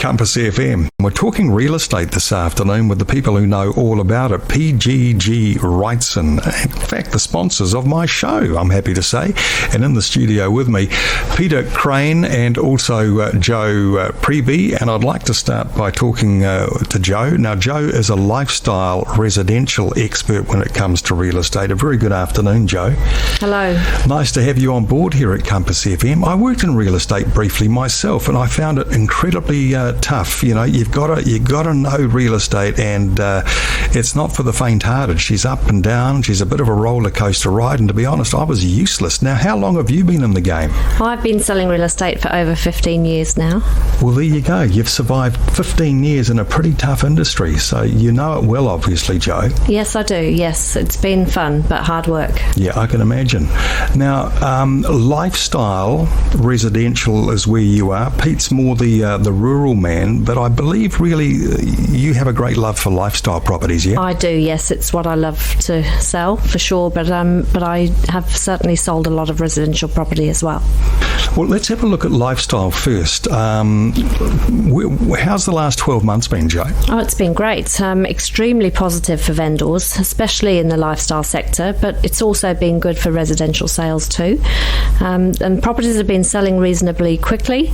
Compass FM. We're talking real estate this afternoon with the people who know all about it, PGG Wrightson. In fact, the sponsors of my show, I'm happy to say. And in the studio with me, Peter Crane and also Joe Priebee. And I'd like to start by talking to Joe. Now, Joe is a lifestyle residential expert when it comes to real estate. A very good afternoon, Joe. Hello. Nice to have you on board here at Compass FM. I worked in real estate briefly myself, and I found it incredibly tough. You know, you've got to know real estate, and it's not for the faint-hearted. She's up and down. She's a bit of a roller coaster ride, and to be honest, I was useless. Now, how long have you been in the game? I've been selling real estate for over 15 years now. Well, there you go. You've survived 15 years in a pretty tough industry, so you know it well, obviously, Joe. Yes, I do. Yes, it's been fun, but hard work. Yeah, I can imagine. Now, lifestyle residential is where you are. Pete's more the rural man, but I believe really you have a great love for lifestyle properties, yeah? I do, yes. It's what I love to sell, for sure, but I have certainly sold a lot of residential property as well. Well, let's have a look at lifestyle first. How's the last 12 months been, Joe? Oh, it's been great. Extremely positive for vendors, especially in the lifestyle sector, but it's also been good for residential sales too. And properties have been selling reasonably quickly.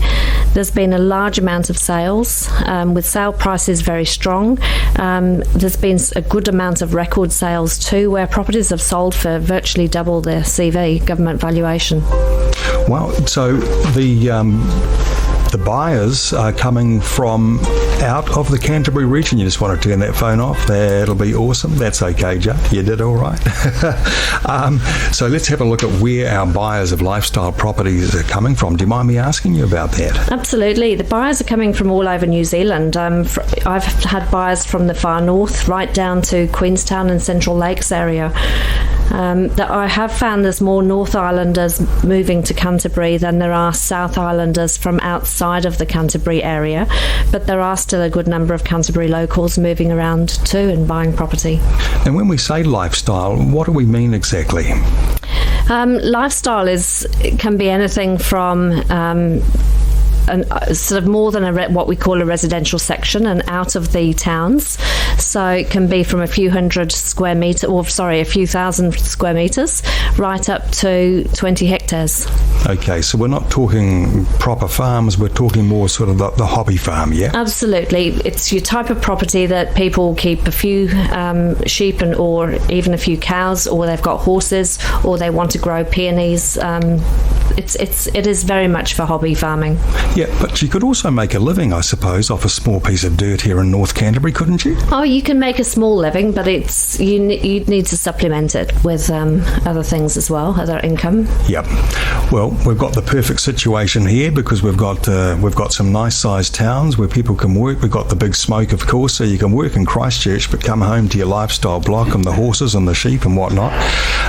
There's been a large amount of sales, with sale prices very strong. There's been a good amount of record sales too, where properties have sold for virtually double their CV, government valuation. Well, so the buyers are coming from out of the Canterbury region. You just want to turn that phone off. That'll be awesome. That's okay, Joe. You did all right. So let's have a look at where our buyers of lifestyle properties are coming from. Do you mind me asking you about that? Absolutely. The buyers are coming from all over New Zealand. I've had buyers from the far north right down to Queenstown and Central Lakes area. That I have found there's more North Islanders moving to Canterbury than there are South Islanders from outside of the Canterbury area, but there are still a good number of Canterbury locals moving around too and buying property. And when we say lifestyle, what do we mean exactly? Lifestyle can be anything from sort of more than what we call a residential section and out of the towns. So it can be from a few thousand square metres right up to 20 hectares. Okay, so we're not talking proper farms, we're talking more sort of the hobby farm, yeah? Absolutely. It's your type of property that people keep a few sheep or even a few cows, or they've got horses, or they want to grow peonies. It is very much for hobby farming. Yeah, but you could also make a living, I suppose, off a small piece of dirt here in North Canterbury, couldn't you? Oh, you can make a small living, but you need to supplement it with other things as well, other income. Yep. Well, we've got the perfect situation here because we've got some nice sized towns where people can work. We've got the big smoke, of course, so you can work in Christchurch but come home to your lifestyle block and the horses and the sheep and whatnot.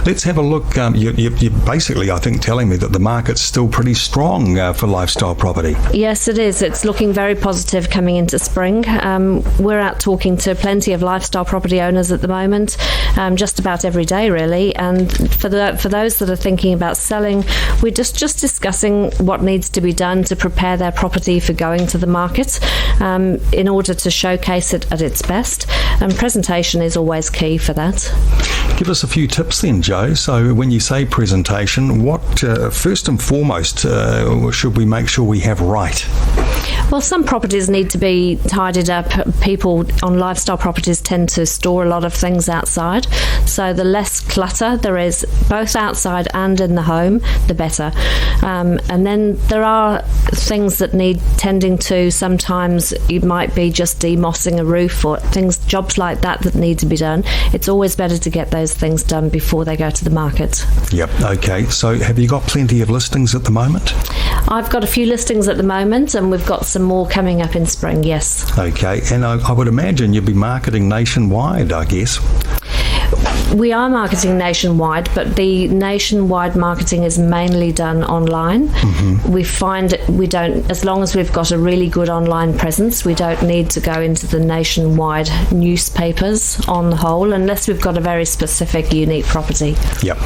Let's have a look. You're basically, I think, telling me that the market's still pretty strong for lifestyle property. Yes, it is. It's looking very positive coming into spring. We're out talking to plenty of lifestyle property owners at the moment, just about every day really. And for those that are thinking about selling, we're just discussing what needs to be done to prepare their property for going to the market in order to showcase it at its best. And presentation is always key for that. Give us a few tips then, Joe. So when you say presentation, what first and foremost should we make sure we have right? Well, some properties need to be tidied up. People on lifestyle properties tend to store a lot of things outside, so the less clutter there is both outside and in the home, the better. And then there are things that need tending to. Sometimes it might be just demossing a roof or jobs like that need to be done. It's always better to get those things done before they go to the market. Yep, okay. So have you got plenty of listings at the moment? I've got a few listings at the moment, and we've got some more coming up in spring, yes. Okay, and I would imagine you'd be marketing nationwide, I guess. We are marketing nationwide, but the nationwide marketing is mainly done online. We find we don't, as long as we've got a really good online presence, we don't need to go into the nationwide newspapers on the whole, unless we've got a very specific, unique property. Yep.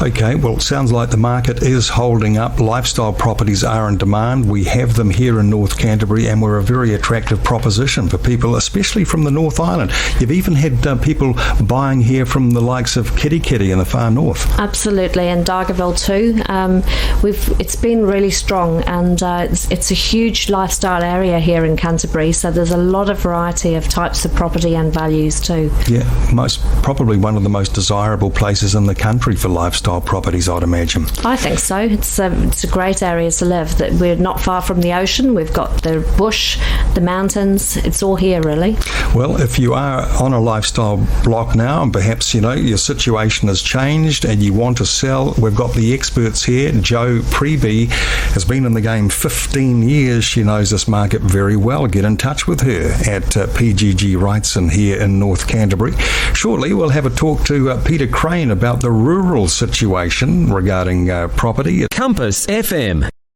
Okay, well, it sounds like the market is holding up. Lifestyle properties are in demand. We have them here in North Canterbury, and we're a very attractive proposition for people, especially from the North Island. You've even had people buying here from the likes of Kitty in the far north. Absolutely, and Dargaville too. It's been really strong, and it's a huge lifestyle area here in Canterbury, so there's a lot of variety of types of property and values too. Yeah, probably one of the most desirable places in the country for lifestyle properties, I'd imagine. I think so. It's a great area to live. That we're not far from the ocean. We've got the bush, the mountains. It's all here, really. Well, if you are on a lifestyle block now, and perhaps your situation has changed and you want to sell, we've got the experts here. Jo Priebee has been in the game 15 years. She knows this market very well. Get in touch with her at PGG Wrightsons here in North Canterbury. Shortly, we'll have a talk to Peter Crane about the rural situation regarding property. Compass FM.